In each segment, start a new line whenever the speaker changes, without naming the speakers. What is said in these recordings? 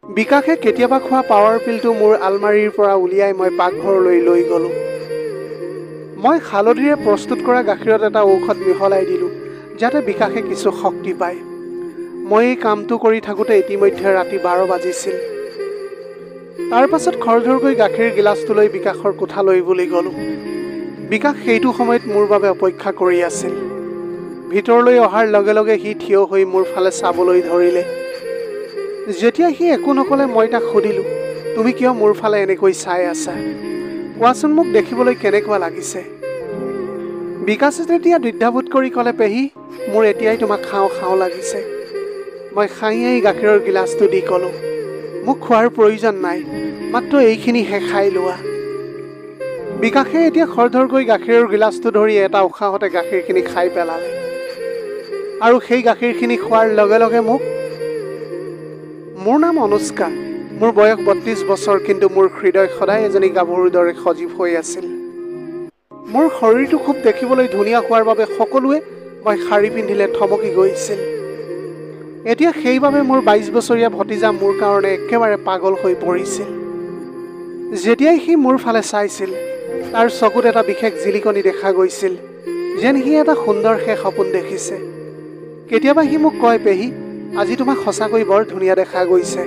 বিকাশে কেতিয়াবা খোৱা পাৱাৰ পিলটো মোৰ আলমাৰীৰ পৰা উলিয়াই মই পাকঘৰলৈ লৈ গ'লোঁ। মই হালধিৰে প্ৰস্তুত কৰা গাখীৰত এটা ঔষধ মিহলাই দিলোঁ যাতে বিকাশে কিছু শক্তি পায়। মই এই কামটো কৰি থাকোঁতে ইতিমধ্যে ৰাতি 12 বাজিছিল। তাৰ পাছত খৰধৰকৈ গাখীৰ গিলাচটো লৈ বিকাশৰ কোঠালৈ বুলি গ'লোঁ। বিকাশ সেইটো সময়ত মোৰ বাবে অপেক্ষা কৰি আছিল। ভিতৰলৈ অহাৰ লগে লগে সি থিয় হৈ মোৰ ফালে চাবলৈ ধৰিলে। যেতিয়া সি একো নকলে মই তাক সুধিলোঁ, তুমি কিয় মোৰ ফালে এনেকৈ চাই আছা? কোৱাচোন মোক দেখিবলৈ কেনেকুৱা লাগিছে? বিকাশে তেতিয়া দ্বিধাবোধ কৰি ক'লে, পেহী, মোৰ এতিয়াই তোমাক খাওঁ খাওঁ লাগিছে। মই খাইয়েই গাখীৰৰ গিলাচটো দি ক'লোঁ, মোক খোৱাৰ প্ৰয়োজন নাই, মাত্ৰ এইখিনিহে খাই লোৱা। বিকাশে এতিয়া খৰধৰকৈ গাখীৰৰ গিলাচটো ধৰি এটা উশাহতে গাখীৰখিনি খাই পেলালে। আৰু সেই গাখীৰখিনি খোৱাৰ লগে লগে মোৰ নাম অনুষ্কা। মোৰ বয়স 32 বছৰ, কিন্তু মোৰ হৃদয় সদায় এজনী গাভৰুৰ দৰে সজীৱ হৈ আছিল। মোৰ শৰীৰটো খুব দেখিবলৈ ধুনীয়া হোৱাৰ বাবে সকলোৱে মই শাৰী পিন্ধিলে থমকি গৈছিল। এতিয়া সেইবাবে মোৰ 22 বছৰীয়া ভতিজা মোৰ কাৰণে একেবাৰে পাগল হৈ পৰিছিল। যেতিয়াই সি মোৰ ফালে চাইছিল, তাৰ চকুত এটা বিশেষ জিলিকনি দেখা গৈছিল, যেন সি এটা সুন্দৰ শেষ সপোন দেখিছে। কেতিয়াবা সি মোক কয়, পেহী, আজি তোমাক সঁচাকৈ বৰ ধুনীয়া দেখা গৈছে।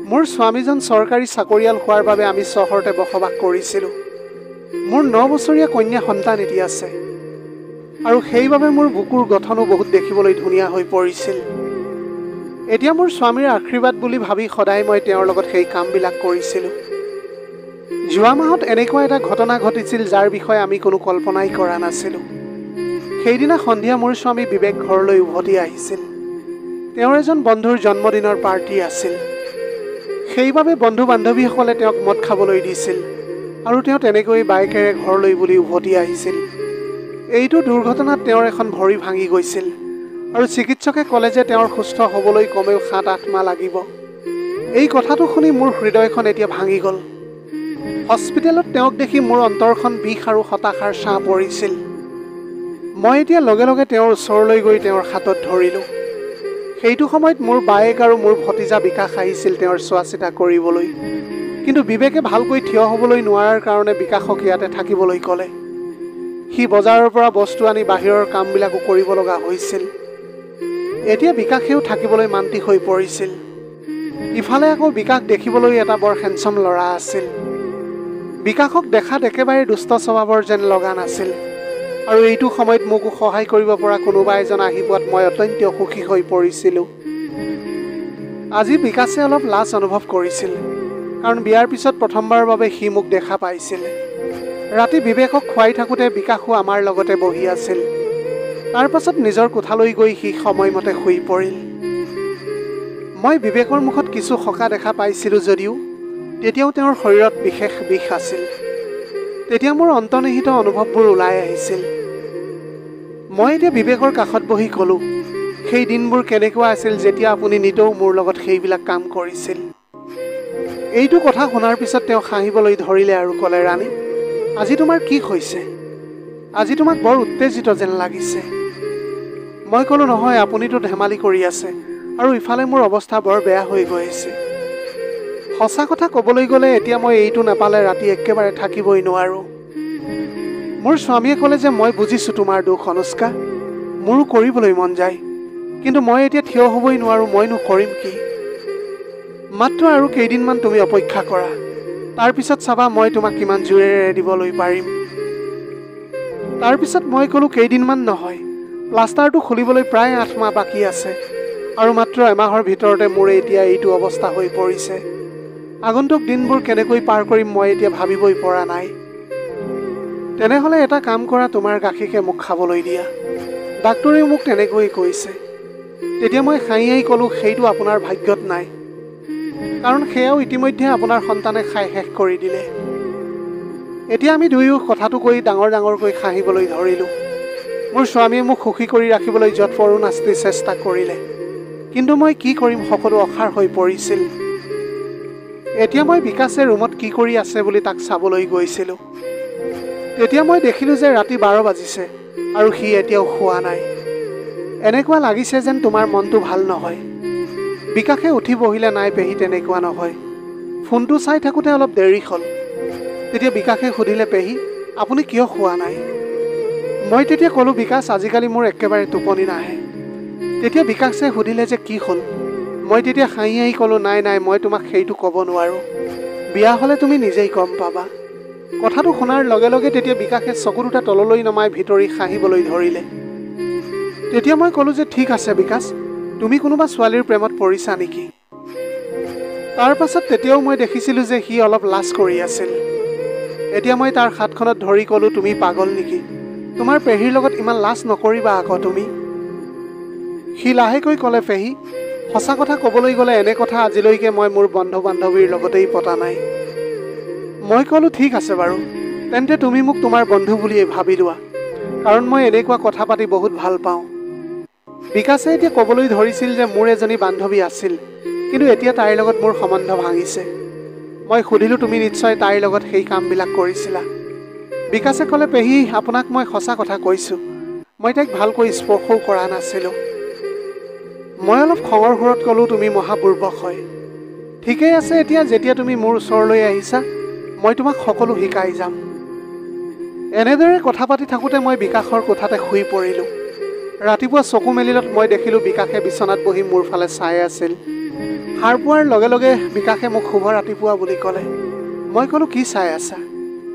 মোৰ স্বামীজন চৰকাৰী চাকৰিয়াল হোৱাৰ বাবে আমি চহৰতে বসবাস কৰিছিলোঁ। মোৰ 9 বছৰীয়া কন্যা সন্তান এটি আছে, আৰু সেইবাবে মোৰ বুকুৰ গঠনো বহুত দেখিবলৈ ধুনীয়া হৈ পৰিছিল। এতিয়া মোৰ স্বামীৰ আশীৰ্বাদ বুলি ভাবি সদায় মই তেওঁৰ লগত সেই কামবিলাক কৰিছিলোঁ। যোৱা মাহত এনেকুৱা এটা ঘটনা ঘটিছিল যাৰ বিষয়ে আমি কোনো কল্পনাই কৰা নাছিলোঁ। সেইদিনা সন্ধিয়া মোৰ স্বামী বিবেক ঘৰলৈ উভতি আহিছিল। তেওঁৰ এজন বন্ধুৰ জন্মদিনৰ পাৰ্টি আছিল। সেইবাবে বন্ধু বান্ধৱীসকলে তেওঁক মদ খাবলৈ দিছিল, আৰু তেওঁ তেনেকৈ বাইকেৰে ঘৰলৈ বুলি উভতি আহিছিল। এইটো দুৰ্ঘটনাত তেওঁৰ এখন ভৰি ভাঙি গৈছিল, আৰু চিকিৎসকে ক'লে যে তেওঁৰ সুস্থ হ'বলৈ কমেও 7-8 মাহ লাগিব। এই কথাটো শুনি মোৰ হৃদয়খন এতিয়া ভাঙি গ'ল। হস্পিটেলত তেওঁক দেখি মোৰ অন্তৰখন বিষ আৰু হতাশাৰ ছাঁ পৰিছিল। মই এতিয়া লগে লগে তেওঁৰ ওচৰলৈ গৈ তেওঁৰ হাতত ধৰিলোঁ। সেইটো সময়ত মোৰ বায়েক আৰু মোৰ ভতিজা বিকাশ আহিছিল তেওঁৰ চোৱা চিতা কৰিবলৈ, কিন্তু বিবেকে ভালকৈ থিয় হ'বলৈ নোৱাৰাৰ কাৰণে বিকাশক ইয়াতে থাকিবলৈ ক'লে। সি বজাৰৰ পৰা বস্তু আনি বাহিৰৰ কামবিলাকো কৰিব লগা হৈছিল। এতিয়া বিকাশেও থাকিবলৈ মান্তি হৈ পৰিছিল। ইফালে আকৌ বিকাশ দেখিবলৈ এটা বৰ হেণ্ডচাম ল'ৰা আছিল। বিকাশক দেখাত একেবাৰে দুষ্ট স্বভাৱৰ যেন লগা নাছিল, আৰু এইটো সময়ত মোকো সহায় কৰিব পৰা কোনোবা এজন আহি পোৱাত মই অত্যন্ত সুখী হৈ পৰিছিলোঁ। আজি বিকাশে অলপ লাজ অনুভৱ কৰিছিল, কাৰণ বিয়াৰ পিছত প্ৰথমবাৰৰ বাবে সি মোক দেখা পাইছিল। ৰাতি বিবেকক খুৱাই থাকোঁতে বিকাশো আমাৰ লগতে বহি আছিল। তাৰ পাছত নিজৰ কোঠালৈ গৈ সি সময়মতে শুই পৰিল। মই বিবেকৰ মুখত কিছু সকাহ দেখা পাইছিলোঁ যদিও তেতিয়াও তেওঁৰ শৰীৰত বিশেষ বিষ আছিল। তেতিয়া মোৰ অন্তৰ্নিহিত অনুভৱবোৰ ওলাই আহিছিল। মই এতিয়া বিবেকৰ কাষত বহি ক'লোঁ, সেই দিনবোৰ কেনেকুৱা আছিল যেতিয়া আপুনি নিতৌ মোৰ লগত সেইবিলাক কাম কৰিছিল। এইটো কথা শুনাৰ পিছত তেওঁ হাঁহিবলৈ ধৰিলে আৰু ক'লে, ৰাণী, আজি তোমাৰ কি হৈছে? আজি তোমাক বৰ উত্তেজিত যেন লাগিছে। মই ক'লোঁ, নহয়, আপুনিতো ধেমালি কৰি আছে, আৰু ইফালে মোৰ অৱস্থা বৰ বেয়া হৈ গৈ আছে। সঁচা কথা ক'বলৈ গ'লে এতিয়া মই এইটো নাপালে ৰাতি একেবাৰে থাকিবই নোৱাৰোঁ। মোৰ স্বামীয়ে ক'লে যে মই বুজিছোঁ তোমাৰ দুখ অনুষ্কা, মোৰো কৰিবলৈ মন যায়, কিন্তু মই এতিয়া থিয় হ'বই নোৱাৰোঁ, মইনো কৰিম কি? মাত্ৰ আৰু কেইদিনমান তুমি অপেক্ষা কৰা, তাৰপিছত চাবা মই তোমাক কিমান জোৰেৰে দিবলৈ পাৰিম। তাৰপিছত মই ক'লোঁ, কেইদিনমান নহয়, প্লাষ্টাৰটো খুলিবলৈ প্ৰায় 8 মাহ বাকী আছে, আৰু মাত্ৰ এমাহৰ ভিতৰতে মোৰ এতিয়া এইটো অৱস্থা হৈ পৰিছে। আগন্তুক দিনবোৰ কেনেকৈ পাৰ কৰিম মই এতিয়া ভাবিবই পৰা নাই। তেনেহ'লে এটা কাম কৰা, তোমাৰ গাখীৰকে মোক খাবলৈ দিয়া। ডাক্তৰেও মোক তেনেকৈ কৈছে। তেতিয়া মই হাঁহি ক'লোঁ, সেইটো আপোনাৰ ভাগ্যত নাই, কাৰণ সেয়াও ইতিমধ্যে আপোনাৰ সন্তানে খাই শেষ কৰি দিলে। এতিয়া আমি দুয়ো কথাটো কৈ ডাঙৰকৈ হাঁহিবলৈ ধৰিলোঁ। মোৰ স্বামীয়ে মোক সুখী কৰি ৰাখিবলৈ যৎপৰোনাস্তি চেষ্টা কৰিলে, কিন্তু মই কি কৰিম, সকলো অসাৰ হৈ পৰিছিল। এতিয়া মই বিকাশে ৰুমত কি কৰি আছে বুলি তাক চাবলৈ গৈছিলোঁ। তেতিয়া মই দেখিলোঁ যে ৰাতি 12 বাজিছে, আৰু সি এতিয়াও শোৱা নাই। এনেকুৱা লাগিছে যেন তোমাৰ মনটো ভাল নহয়। বিকাশে উঠি বহিলে, নাই পেহী তেনেকুৱা নহয়, ফোনটো চাই থাকোঁতে অলপ দেৰি হ'ল। তেতিয়া বিকাশে সুধিলে, পেহী আপুনি কিয় শুৱা নাই? মই তেতিয়া ক'লোঁ, বিকাশ আজিকালি মোৰ একেবাৰে টোপনি নাহে। তেতিয়া বিকাশে সুধিলে যে কি হ'ল? মই তেতিয়া হাঁহি হাঁহি ক'লোঁ, নাই নাই, মই তোমাক সেইটো ক'ব নোৱাৰোঁ, বিয়া হ'লে তুমি নিজেই গম পাবা। কথাটো শুনাৰ লগে লগে তেতিয়া বিকাশে চকু দুটা তললৈ নমাই ভিতৰি হাঁহিবলৈ ধৰিলে। তেতিয়া মই ক'লোঁ যে ঠিক আছে বিকাশ, তুমি কোনোবা ছোৱালীৰ প্ৰেমত পৰিছা নেকি? তাৰ পাছত তেতিয়াও মই দেখিছিলোঁ যে সি অলপ লাজ কৰি আছিল। এতিয়া মই তাৰ হাতখনত ধৰি ক'লোঁ, তুমি পাগল নেকি? তোমাৰ পেহীৰ লগত ইমান লাজ নকৰিবা আকৌ তুমি। সি লাহেকৈ ক'লে, পেহী সঁচা কথা ক'বলৈ গ'লে এনে কথা আজিলৈকে মই মোৰ বন্ধু বান্ধৱীৰ লগতেই পতা নাই। মই ক'লোঁ, ঠিক আছে বাৰু, তেন্তে তুমি মোক তোমাৰ বন্ধু বুলিয়েই ভাবি লোৱা, কাৰণ মই এনেকুৱা কথা পাতি বহুত ভাল পাওঁ। বিকাশে এতিয়া ক'বলৈ ধৰিছিল যে মোৰ এজনী বান্ধৱী আছিল, কিন্তু এতিয়া তাইৰ লগত মোৰ সম্বন্ধ ভাঙিছে। মই সুধিলোঁ, তুমি নিশ্চয় তাইৰ লগত সেই কামবিলাক কৰিছিলা? বিকাশে ক'লে, পেহী আপোনাক মই সঁচা কথা কৈছোঁ, মই তাইক ভালকৈ স্পৰ্শও কৰা নাছিলোঁ। মই অলপ খঙৰ সুৰত ক'লোঁ, তুমি মহাবুৰ্বক হয়। ঠিকেই আছে, এতিয়া যেতিয়া তুমি মোৰ ওচৰলৈ আহিছা, মই তোমাক সকলো শিকাই যাম। এনেদৰে কথা পাতি থাকোঁতে মই বিকাশৰ কোঠাতে শুই পৰিলোঁ। ৰাতিপুৱা চকু মেলিলত মই দেখিলোঁ বিকাশে বিচনাত বহি মোৰ ফালে চাই আছিল। সাৰ পোৱাৰ লগে লগে বিকাশে মোক শুভ ৰাতিপুৱা বুলি ক'লে। মই ক'লোঁ, কি চাই আছা?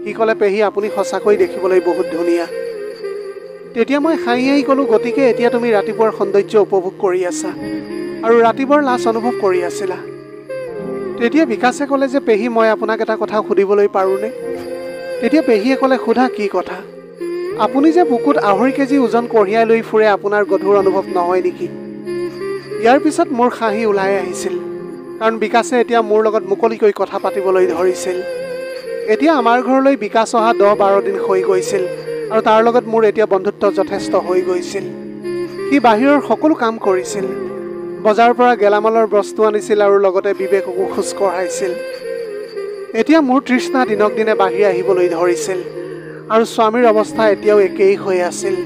সি ক'লে, পেহী আপুনি সঁচাকৈ দেখিবলৈ বহুত ধুনীয়া। তেতিয়া মই হাঁহি হাঁহি ক'লোঁ, গতিকে এতিয়া তুমি ৰাতিপুৱাৰ সৌন্দৰ্য উপভোগ কৰি আছা আৰু ৰাতিপুৱাৰ লাজ অনুভৱ কৰি আছিলা। তেতিয়া বিকাশে ক'লে যে, পেহী মই আপোনাক এটা কথা সুধিবলৈ পাৰোঁনে? তেতিয়া পেহীয়ে ক'লে, সোধা, কি কথা? আপুনি যে বুকুত 2.5 কেজি ওজন কঢ়িয়াই লৈ ফুৰে, আপোনাৰ গধুৰ অনুভৱ নহয় নেকি? ইয়াৰ পিছত মোৰ হাঁহি ওলাই আহিছিল, কাৰণ বিকাশে এতিয়া মোৰ লগত মুকলিকৈ কথা পাতিবলৈ ধৰিছিল। এতিয়া আমাৰ ঘৰলৈ বিকাশ অহা 10-12 দিন হৈ গৈছিল আৰু তাৰ লগত মোৰ এতিয়া বন্ধুত্ব যথেষ্ট হৈ গৈছিল। সি বাহিৰৰ সকলো কাম কৰিছিল, বজাৰৰ পৰা গেলামালৰ বস্তু আনিছিল আৰু লগতে বিবেককো খোজ কঢ়াইছিল। এতিয়া মোৰ তৃষ্ণা দিনক দিনে বাঢ়ি আহিবলৈ ধৰিছিল আৰু স্বামীৰ অৱস্থা এতিয়াও একেই হৈ আছিল।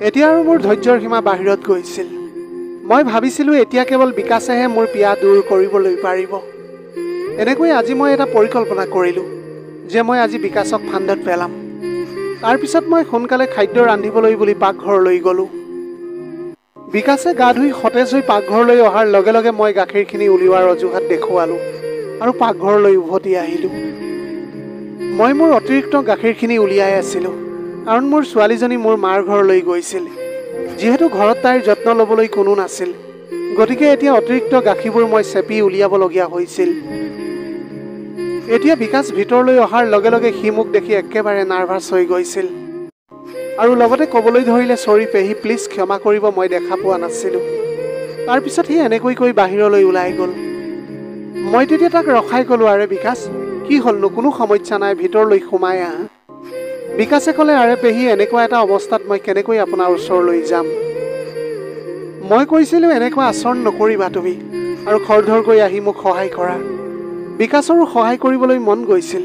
এতিয়া আৰু মোৰ ধৈৰ্যৰ সীমা বাহিৰত গৈছিল। মই ভাবিছিলোঁ এতিয়া কেৱল বিকাশেহে মোৰ পিয়া দূৰ কৰিবলৈ পাৰিব। এনেকৈ আজি মই এটা পৰিকল্পনা কৰিলোঁ যে মই আজি বিকাশক ফান্দত পেলাম। তাৰপিছত মই সোনকালে খাদ্য ৰান্ধিবলৈ বুলি পাকঘৰলৈ গ'লোঁ। বিকাশে গা ধুই সতেজ হৈ পাকঘৰলৈ অহাৰ লগে লগে মই গাখীৰখিনি উলিওৱাৰ অজুহাত দেখুৱালোঁ আৰু পাকঘৰলৈ উভতি আহিলোঁ। মই মোৰ অতিৰিক্ত গাখীৰখিনি উলিয়াই আছিলোঁ, কাৰণ মোৰ ছোৱালীজনী মোৰ মাৰ ঘৰলৈ গৈছিল। যিহেতু ঘৰত তাইৰ যত্ন ল'বলৈ কোনো নাছিল, গতিকে এতিয়া অতিৰিক্ত গাখীৰবোৰ মই চেপি উলিয়াবলগীয়া হৈছিল। এতিয়া বিকাশ ভিতৰলৈ অহাৰ লগে লগে সি মোক দেখি একেবাৰে নাৰ্ভাছ হৈ গৈছিল আৰু লগতে ক'বলৈ ধৰিলে, চৰি পেহী, প্লিজ ক্ষমা কৰিব, মই দেখা পোৱা নাছিলোঁ। তাৰপিছত সি এনেকৈ কৈ বাহিৰলৈ ওলাই গ'ল। মই তেতিয়া তাক ৰখাই ক'লোঁ, আৰে বিকাশ, কি হ'লনো? কোনো সমস্যা নাই, ভিতৰলৈ সোমাই আহা। বিকাশে ক'লে, আৰে পেহী, এনেকুৱা এটা অৱস্থাত মই কেনেকৈ আপোনাৰ ওচৰলৈ যাম? মই কৈছিলোঁ, এনেকুৱা আচৰণ নকৰিবা তুমি আৰু খৰধৰকৈ আহি মোক সহায় কৰা। বিকাশৰো সহায় কৰিবলৈ মন গৈছিল,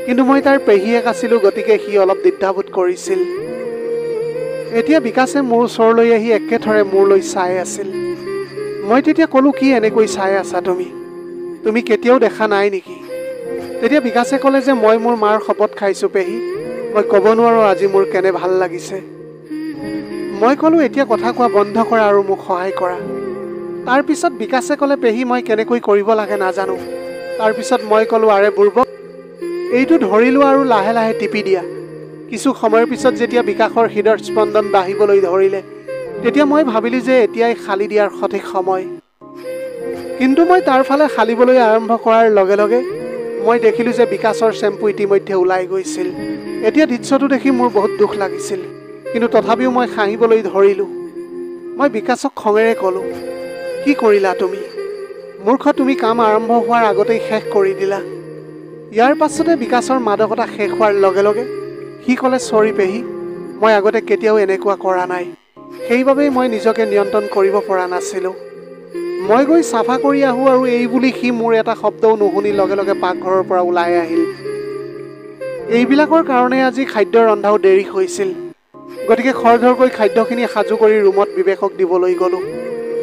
কিন্তু মই তাৰ পেহীয়েক আছিলোঁ, গতিকে সি অলপ দ্বিধাবোধ কৰিছিল। এতিয়া বিকাশে মোৰ ওচৰলৈ আহি একেথৰে মোৰলৈ চাই আছিল। মই তেতিয়া ক'লোঁ, কি এনেকৈ চাই আছা তুমি? তুমি কেতিয়াও দেখা নাই নেকি? তেতিয়া বিকাশে ক'লে যে, মই মোৰ মাৰ শপত খাইছোঁ পেহী, মই ক'ব নোৱাৰোঁ আজি মোৰ কেনে ভাল লাগিছে। মই ক'লোঁ, এতিয়া কথা কোৱা বন্ধ কৰা আৰু মোক সহায় কৰা। তাৰপিছত বিকাশে ক'লে, পেহী মই কেনেকৈ কৰিব লাগে নাজানো। তাৰপিছত মই ক'লোঁ, আৰে বুৰ্বক, এইটো ধৰি লোৱা আৰু লাহে লাহে টিপি দিয়া। কিছু সময়ৰ পিছত যেতিয়া বিকাশৰ হৃদয় স্পন্দন বাঢ়িবলৈ ধৰিলে, তেতিয়া মই ভাবিলোঁ যে এতিয়াই খালি দিয়াৰ সঠিক সময়। কিন্তু মই তাৰ ফালে খালিবলৈ আৰম্ভ কৰাৰ লগে লগে মই দেখিলোঁ যে বিকাশৰ চেম্পু ইতিমধ্যে ওলাই গৈছিল। এতিয়া দৃশ্যটো দেখি মোৰ বহুত দুখ লাগিছিল, কিন্তু তথাপিও মই হাঁহিবলৈ ধৰিলোঁ। মই বিকাশক খঙেৰে ক'লোঁ, কি কৰিলা তুমি? মূৰ্খ, তুমি কাম আৰম্ভ হোৱাৰ আগতেই শেষ কৰি দিলা। ইয়াৰ পাছতে বিকাশৰ মাদকতা শেষ হোৱাৰ লগে লগে সি ক'লে, চৰি পেহী, মই আগতে কেতিয়াও এনেকুৱা কৰা নাই, সেইবাবেই মই নিজকে নিয়ন্ত্ৰণ কৰিব পৰা নাছিলোঁ। মই গৈ চাফা কৰি আহোঁ আৰু এই বুলি সি মোৰ এটা শব্দও নুশুনি লগে লগে পাকঘৰৰ পৰা ওলাই আহিল। এইবিলাকৰ কাৰণে আজি খাদ্য ৰন্ধাও দেৰি হৈছিল, গতিকে খৰধৰকৈ খাদ্যখিনি সাজু কৰি ৰুমত বিবেকক দিবলৈ গ'লোঁ।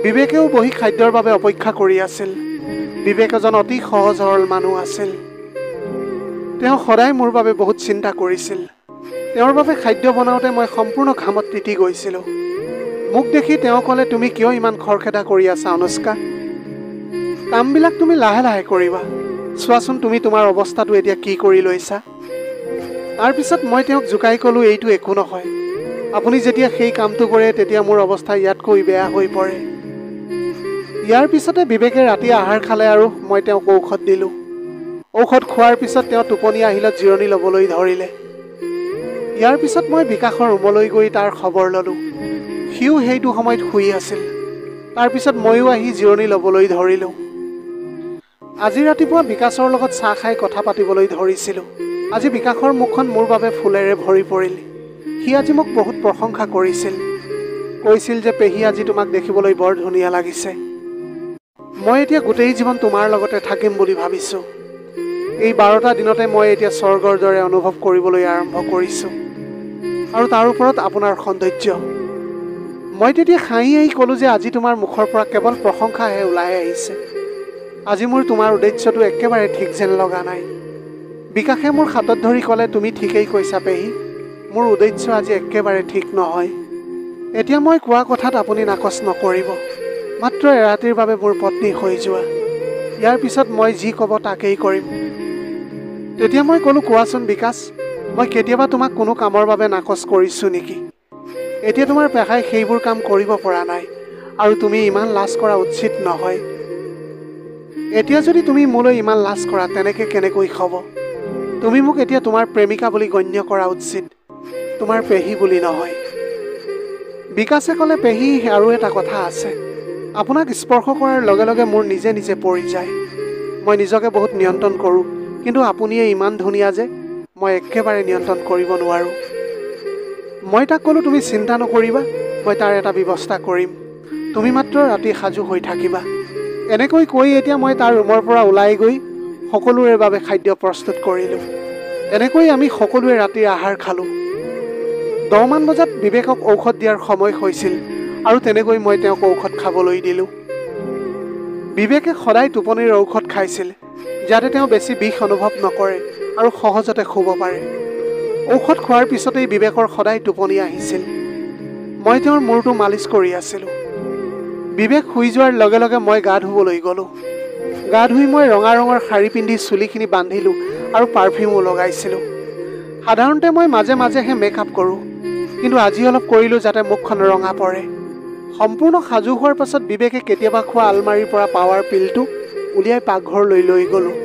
বিবেকেও বহি খাদ্যৰ বাবে অপেক্ষা কৰি আছিল। বিবেক এজন অতি সহজ সৰল মানুহ আছিল। তেওঁ সদায় মোৰ বাবে বহুত চিন্তা কৰিছিল। তেওঁৰ বাবে খাদ্য বনাওঁতে মই সম্পূৰ্ণ ঘামত তিতি গৈছিলোঁ। মোক দেখি তেওঁ ক'লে, তুমি কিয় ইমান খৰখেদা কৰি আছা অনুষ্কা? কামবিলাক তুমি লাহে লাহে কৰিবা। চোৱাচোন তুমি তোমাৰ অৱস্থাটো এতিয়া কি কৰি লৈছা। তাৰপিছত মই তেওঁক জোকাই ক'লোঁ, এইটো একো নহয়। আপুনি যেতিয়া সেই কামটো কৰে তেতিয়া মোৰ অৱস্থা ইয়াতকৈ বেয়া হৈ পৰে। ইয়াৰ পিছতে বিবেকে ৰাতি আহাৰ খালে আৰু মই তেওঁক ঔষধ দিলোঁ। ঔষধ খোৱাৰ পিছত তেওঁ টোপনি আহিলত জিৰণি ল'বলৈ ধৰিলে। ইয়াৰ পিছত মই বিকাশৰ ৰুমলৈ গৈ তাৰ খবৰ ল'লোঁ। সিও সেইটো সময়ত শুই আছিল। তাৰপিছত ময়ো আহি জিৰণি ল'বলৈ ধৰিলোঁ। আজি ৰাতিপুৱা বিকাশৰ লগত চাহ খাই কথা পাতিবলৈ ধৰিছিলোঁ। আজি বিকাশৰ মুখখন মোৰ বাবে ফুলেৰে ভৰি পৰিল। সি আজি মোক বহুত প্ৰশংসা কৰিছিল। কৈছিল যে পেহী আজি তোমাক দেখিবলৈ বৰ ধুনীয়া লাগিছে। মই এতিয়া গোটেই জীৱন তোমাৰ লগতে থাকিম বুলি ভাবিছোঁ। এই 12টা দিনতে মই এতিয়া স্বৰ্গৰ দৰে অনুভৱ কৰিবলৈ আৰম্ভ কৰিছোঁ। আৰু তাৰ ওপৰত আপোনাৰ সৌন্দৰ্য। মই তেতিয়া হাঁহি হাঁহি ক'লোঁ যে আজি তোমাৰ মুখৰ পৰা কেৱল প্ৰশংসাহে ওলাই আহিছে। আজি মোৰ তোমাৰ উদ্দেশ্যটো একেবাৰে ঠিক যেন লগা নাই। বিকাশে মোৰ হাতত ধৰি ক'লে, তুমি ঠিকেই কৈছা পেহী। মোৰ উদ্দেশ্য আজি একেবাৰে ঠিক নহয়। এতিয়া মই কোৱা কথাত আপুনি নাকচ নকৰিব। মাত্ৰ এৰাতিৰ বাবে মোৰ পত্নী হৈ যোৱা। ইয়াৰ পিছত মই যি ক'ব তাকেই কৰিম। তেতিয়া মই ক'লোঁ, কোৱাচোন বিকাশ, মই কেতিয়াবা তোমাক কোনো কামৰ বাবে নাকচ কৰিছোঁ নেকি? এতিয়া তোমাৰ পেহাই সেইবোৰ কাম কৰিব পৰা নাই আৰু তুমি ইমান লাজ কৰা উচিত নহয়। এতিয়া যদি তুমি মোলৈ ইমান লাজ কৰা তেনেকৈ কেনেকৈ হ'ব? তুমি মোক এতিয়া তোমাৰ প্ৰেমিকা বুলি গণ্য কৰা উচিত, তোমাৰ পেহী বুলি নহয়। বিকাশে ক'লে, পেহী আৰু এটা কথা আছে। আপোনাক স্পৰ্শ কৰাৰ লগে লগে মোৰ নিজে নিজে পৰি যায়। মই নিজকে বহুত নিয়ন্ত্ৰণ কৰোঁ, কিন্তু আপুনিয়ে ইমান ধুনীয়া যে মই একেবাৰে নিয়ন্ত্ৰণ কৰিব নোৱাৰোঁ। মই তাক ক'লোঁ, তুমি চিন্তা নকৰিবা, মই তাৰ এটা ব্যৱস্থা কৰিম। তুমি মাত্ৰ ৰাতি সাজু হৈ থাকিবা। এনেকৈ কৈ এতিয়া মই তাৰ ৰুমৰ পৰা ওলাই গৈ সকলোৰে বাবে খাদ্য প্ৰস্তুত কৰিলোঁ। এনেকৈ আমি সকলোৱে ৰাতিৰ আহাৰ খালোঁ। 10 মান বজাত বিবেকক ঔষধ দিয়াৰ সময় হৈছিল আৰু তেনেকৈ মই তেওঁক ঔষধ খাবলৈ দিলোঁ। বিবেকে সদায় টোপনিৰ ঔষধ খাইছিল যাতে তেওঁ বেছি বিষ অনুভৱ নকৰে আৰু সহজতে শুব পাৰে। ঔষধ খোৱাৰ পিছতেই বিবেকৰ সদায় টোপনি আহিছিল। মই তেওঁৰ মূৰটো মালিচ কৰি আছিলোঁ। বিবেক শুই যোৱাৰ লগে লগে মই গা ধুবলৈ গ'লোঁ। গা ধুই মই ৰঙা ৰঙৰ শাৰী পিন্ধি চুলিখিনি বান্ধিলোঁ আৰু পাৰফিউমো লগাইছিলোঁ। সাধাৰণতে মই মাজে মাজেহে মেকআপ কৰোঁ, কিন্তু আজি অলপ কৰিলোঁ যাতে মুখখন ৰঙা পৰে। সম্পূৰ্ণ সাজু হোৱাৰ পাছত বিবেকে কেতিয়াবা খোৱা আলমাৰীৰ পৰা পাৱাৰ পিলটো উলিয়াই পাকঘৰলৈ লৈ গ'লোঁ।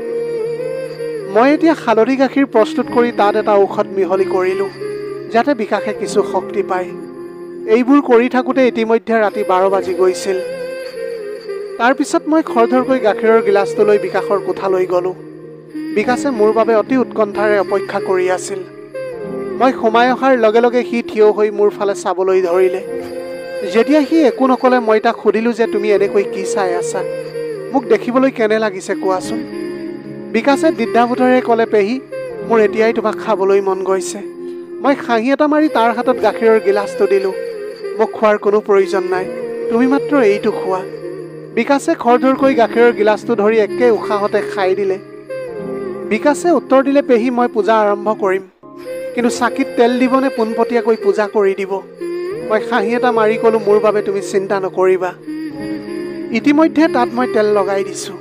মই এতিয়া হালধি গাখীৰ প্ৰস্তুত কৰি তাত এটা ঔষধ মিহলি কৰিলোঁ যাতে বিকাশে কিছু শক্তি পায়। এইবোৰ কৰি থাকোঁতে ইতিমধ্যে ৰাতি 12 বাজি গৈছিল। তাৰপিছত মই খৰধৰকৈ গাখীৰৰ গিলাচটো লৈ বিকাশৰ কোঠালৈ গ'লোঁ। বিকাশে মোৰ বাবে অতি উৎকণ্ঠাৰে অপেক্ষা কৰি আছিল। মই সোমাই অহাৰ লগে লগে সি থিয় হৈ মোৰ ফালে চাবলৈ ধৰিলে। যেতিয়া সি একো নক'লে মই তাক সুধিলোঁ যে তুমি এনেকৈ কি চাই আছা? মোক দেখিবলৈ কেনে লাগিছে কোৱাচোন? বিকাশে দ্বিধাবোধেৰে ক'লে, পেহী, মোৰ এতিয়াই তোমাক খাবলৈ মন গৈছে। মই হাঁহি এটা মাৰি তাৰ হাতত গাখীৰৰ গিলাচটো দিলোঁ। মোক খোৱাৰ কোনো প্ৰয়োজন নাই, তুমি মাত্ৰ এইটো খোৱা। বিকাশে খৰধৰকৈ গাখীৰৰ গিলাচটো ধৰি একে উশাহতে খাই দিলে। বিকাশে উত্তৰ দিলে, পেহী, মই পূজা আৰম্ভ কৰিম, কিন্তু চাকিত তেল দিবনে পোনপটীয়াকৈ পূজা কৰি দিব? মই হাঁহি এটা মাৰি ক'লোঁ, মোৰ বাবে তুমি চিন্তা নকৰিবা। ইতিমধ্যে তাত মই তেল লগাই দিছোঁ।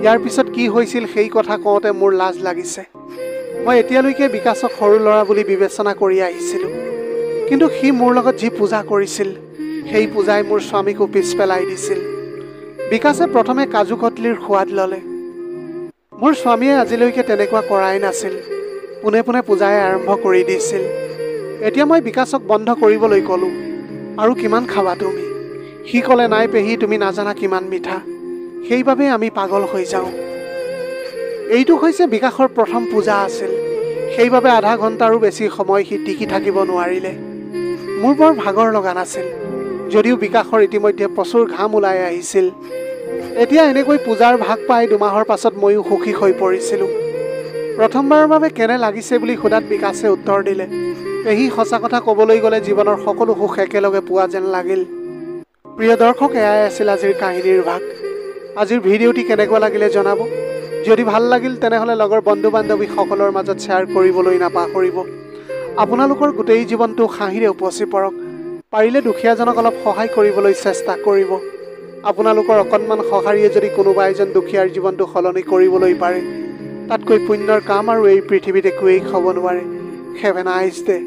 ইয়াৰ পিছত কি হৈছিল সেই কথা কওঁতে মোৰ লাজ লাগিছে। মই এতিয়ালৈকে বিকাশক সৰু ল'ৰা বুলি বিবেচনা কৰি আহিছিলোঁ, কিন্তু সি মোৰ লগত যি পূজা কৰিছিল সেই পূজাই মোৰ স্বামীকো পিছ পেলাই দিছিল। বিকাশে প্ৰথমে কাজু কটলিৰ সোৱাদ ল'লে। মোৰ স্বামীয়ে আজিলৈকে তেনেকুৱা কৰাই নাছিল। পোনে পোনে পূজাই আৰম্ভ কৰি দিছিল। এতিয়া মই বিকাশক বন্ধ কৰিবলৈ ক'লোঁ, আৰু কিমান খাবা তুমি? সি ক'লে, নাই পেহী, তুমি নাজানা কিমান মিঠা, সেইবাবে আমি পাগল হৈ যাওঁ। এইটো হৈছে বিকাশৰ প্ৰথম পূজা আছিল, সেইবাবে আধা ঘণ্টাৰো বেছি সময় সি টিকি থাকিব নোৱাৰিলে। মোৰ বৰ ভাগৰ লগা নাছিল, যদিও বিকাশৰ ইতিমধ্যে প্ৰচুৰ ঘাম ওলাই আহিছিল। এতিয়া এনেকৈ পূজাৰ ভাগ পাই 2 মাহৰ পাছত ময়ো সুখী হৈ পৰিছিলোঁ। প্ৰথমবাৰৰ বাবে কেনে লাগিছে বুলি সোধাত বিকাশে উত্তৰ দিলে, পেহী, সঁচা কথা ক'বলৈ গ'লে জীৱনৰ সকলো সুখ একেলগে পোৱা যেন লাগিল। প্ৰিয় দৰ্শক, এয়াই আছিল আজিৰ কাহিনীৰ ভাগ। আজিৰ ভিডিঅ'টি কেনেকুৱা লাগিলে জনাব। যদি ভাল লাগিল তেনেহ'লে লগৰ বন্ধু বান্ধৱীসকলৰ মাজত শ্বেয়াৰ কৰিবলৈ নাপাহৰিব। আপোনালোকৰ গোটেই জীৱনটো হাঁহিৰে উপচি পৰক। পাৰিলে দুখীয়াজনক অলপ সহায় কৰিবলৈ চেষ্টা কৰিব। আপোনালোকৰ অকণমান সঁহাৰিয়ে যদি কোনোবা এজন দুখীয়াৰ জীৱনটো সলনি কৰিবলৈ পাৰে, তাতকৈ পুণ্যৰ কাম আৰু এই পৃথিৱীত একোৱেই হ'ব নোৱাৰে। Have a nice day.